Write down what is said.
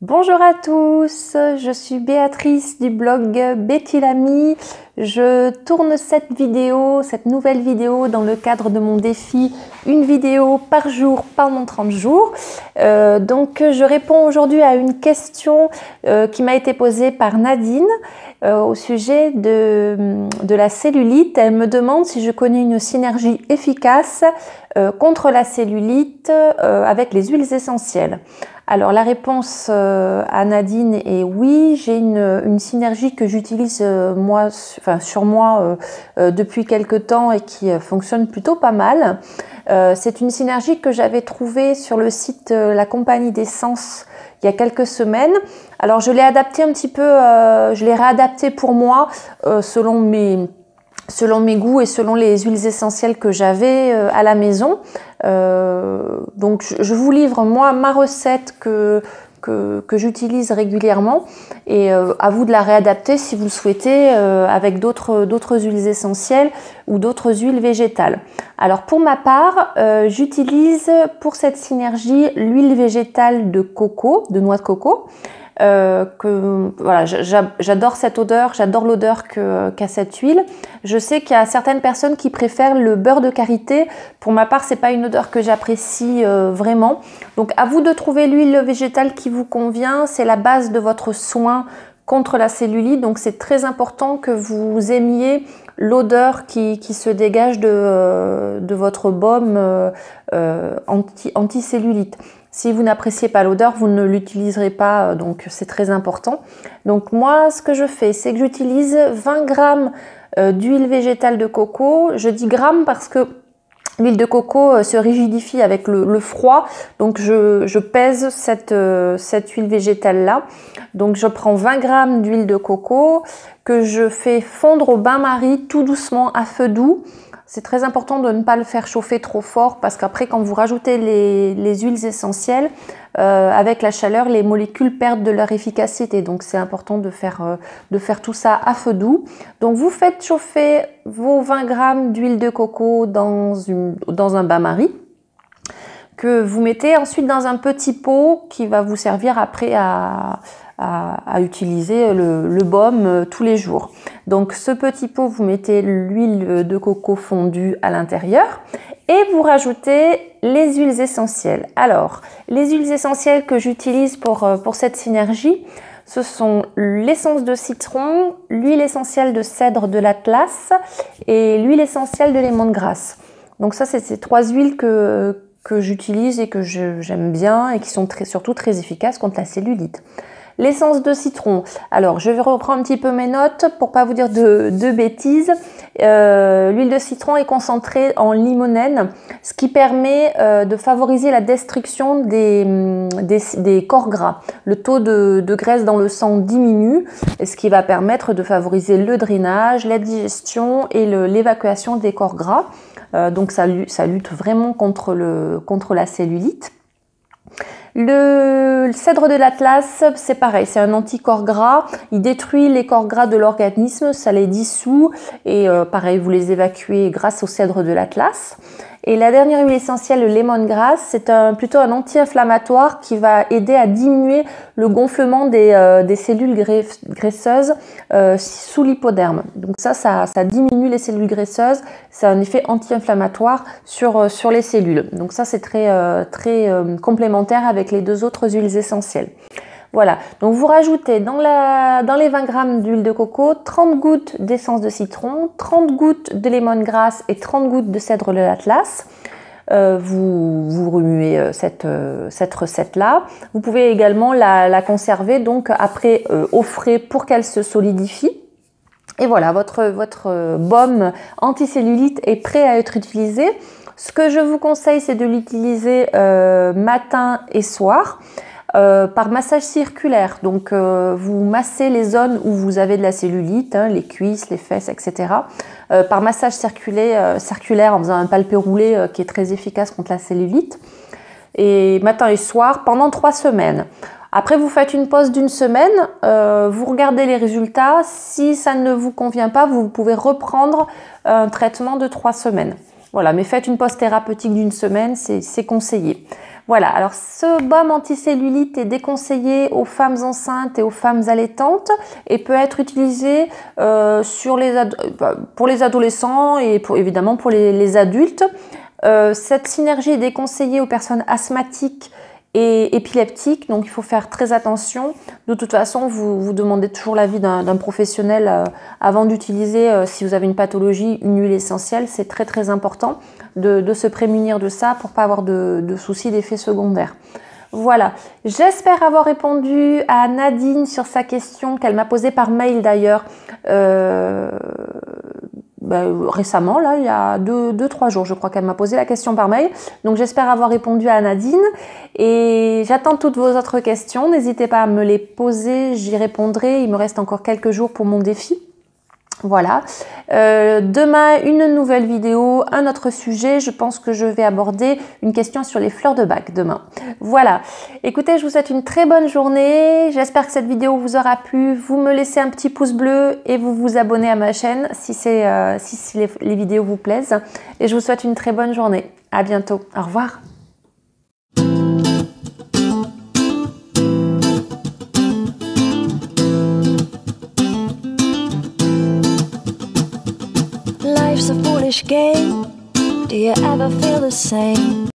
Bonjour à tous, je suis Béatrice du blog Betty Lamy. Je tourne cette nouvelle vidéo dans le cadre de mon défi une vidéo par jour pendant 30 jours. Donc je réponds aujourd'hui à une question qui m'a été posée par Nadine au sujet de la cellulite. Elle me demande si je connais une synergie efficace contre la cellulite avec les huiles essentielles. Alors la réponse à Nadine est oui, j'ai une synergie que j'utilise sur moi depuis quelque temps et qui fonctionne plutôt pas mal. C'est une synergie que j'avais trouvée sur le site La Compagnie d'Essence il y a quelques semaines. Alors je l'ai adapté un petit peu, je l'ai réadapté pour moi selon mes goûts et selon les huiles essentielles que j'avais à la maison. Donc je vous livre moi ma recette que j'utilise régulièrement et à vous de la réadapter si vous le souhaitez avec d'autres huiles essentielles ou d'autres huiles végétales. Alors pour ma part, j'utilise pour cette synergie l'huile végétale de coco, de noix de coco. Voilà, j'adore cette odeur, j'adore l'odeur qu'a cette huile. Je sais qu'il y a certaines personnes qui préfèrent le beurre de karité. Pour ma part, c'est pas une odeur que j'apprécie vraiment. Donc à vous de trouver l'huile végétale qui vous convient. C'est la base de votre soin contre la cellulite. Donc c'est très important que vous aimiez l'odeur qui se dégage de votre baume anti-cellulite. Si vous n'appréciez pas l'odeur, vous ne l'utiliserez pas, donc c'est très important. Donc moi, ce que je fais, c'est que j'utilise 20 grammes d'huile végétale de coco. Je dis grammes parce que l'huile de coco se rigidifie avec le froid, donc je pèse cette huile végétale-là. Donc je prends 20 grammes d'huile de coco que je fais fondre au bain-marie tout doucement à feu doux. C'est très important de ne pas le faire chauffer trop fort parce qu'après quand vous rajoutez les huiles essentielles, avec la chaleur, les molécules perdent de leur efficacité. Donc c'est important de faire tout ça à feu doux. Donc vous faites chauffer vos 20 grammes d'huile de coco dans un bain-marie que vous mettez ensuite dans un petit pot qui va vous servir après à utiliser le baume tous les jours. Donc ce petit pot, vous mettez l'huile de coco fondue à l'intérieur et vous rajoutez les huiles essentielles. Alors, les huiles essentielles que j'utilise pour cette synergie, ce sont l'essence de citron, l'huile essentielle de cèdre de l'Atlas et l'huile essentielle de lémongrass. Donc ça, c'est ces trois huiles que j'utilise et que j'aime bien et qui sont surtout très efficaces contre la cellulite. L'essence de citron, alors je vais reprendre un petit peu mes notes pour pas vous dire de bêtises. L'huile de citron est concentrée en limonène, ce qui permet de favoriser la destruction des corps gras. Le taux de graisse dans le sang diminue, ce qui va permettre de favoriser le drainage, la digestion et l'évacuation des corps gras. Donc ça lutte vraiment contre la cellulite. Le cèdre de l'Atlas, c'est pareil, c'est un anticorps gras, il détruit les corps gras de l'organisme, ça les dissout et pareil, vous les évacuez grâce au cèdre de l'Atlas. Et la dernière huile essentielle, le lemongrass, c'est plutôt un anti-inflammatoire qui va aider à diminuer le gonflement des cellules graisseuses sous l'hypoderme. Donc ça diminue les cellules graisseuses, c'est un effet anti-inflammatoire sur les cellules. Donc ça, c'est très complémentaire avec les deux autres huiles essentielles. Voilà, donc vous rajoutez dans les 20 grammes d'huile de coco 30 gouttes d'essence de citron, 30 gouttes de lemongrass et 30 gouttes de cèdre de l'Atlas. Vous remuez cette recette-là. Vous pouvez également la conserver donc après au frais pour qu'elle se solidifie. Et voilà, votre baume anticellulite est prêt à être utilisé. Ce que je vous conseille, c'est de l'utiliser matin et soir. Par massage circulaire, donc vous massez les zones où vous avez de la cellulite, hein, les cuisses, les fesses, etc. Par massage circulaire en faisant un palpé roulé qui est très efficace contre la cellulite. Et matin et soir pendant 3 semaines. Après, vous faites une pause d'1 semaine, vous regardez les résultats. Si ça ne vous convient pas, vous pouvez reprendre un traitement de 3 semaines. Voilà, mais faites une pause thérapeutique d'1 semaine, c'est conseillé. Voilà, alors ce baume anticellulite est déconseillé aux femmes enceintes et aux femmes allaitantes et peut être utilisé pour les adolescents et évidemment pour les adultes. Cette synergie est déconseillée aux personnes asthmatiques et épileptiques, donc il faut faire très attention. De toute façon, vous demandez toujours l'avis d'un professionnel avant d'utiliser, si vous avez une pathologie, une huile essentielle. C'est très très important de se prémunir de ça pour pas avoir de soucis d'effets secondaires. Voilà, j'espère avoir répondu à Nadine sur sa question qu'elle m'a posée par mail d'ailleurs. Récemment, là, il y a 2-3 jours, je crois qu'elle m'a posé la question par mail. Donc j'espère avoir répondu à Nadine et j'attends toutes vos autres questions. N'hésitez pas à me les poser, j'y répondrai. Il me reste encore quelques jours pour mon défi. Voilà. Demain, une nouvelle vidéo, un autre sujet. Je pense que je vais aborder une question sur les fleurs de bac demain. Voilà. Écoutez, je vous souhaite une très bonne journée. J'espère que cette vidéo vous aura plu. Vous me laissez un petit pouce bleu et vous vous abonnez à ma chaîne si les vidéos vous plaisent. Et je vous souhaite une très bonne journée. À bientôt. Au revoir. Life's a foolish game. Do you ever feel the same?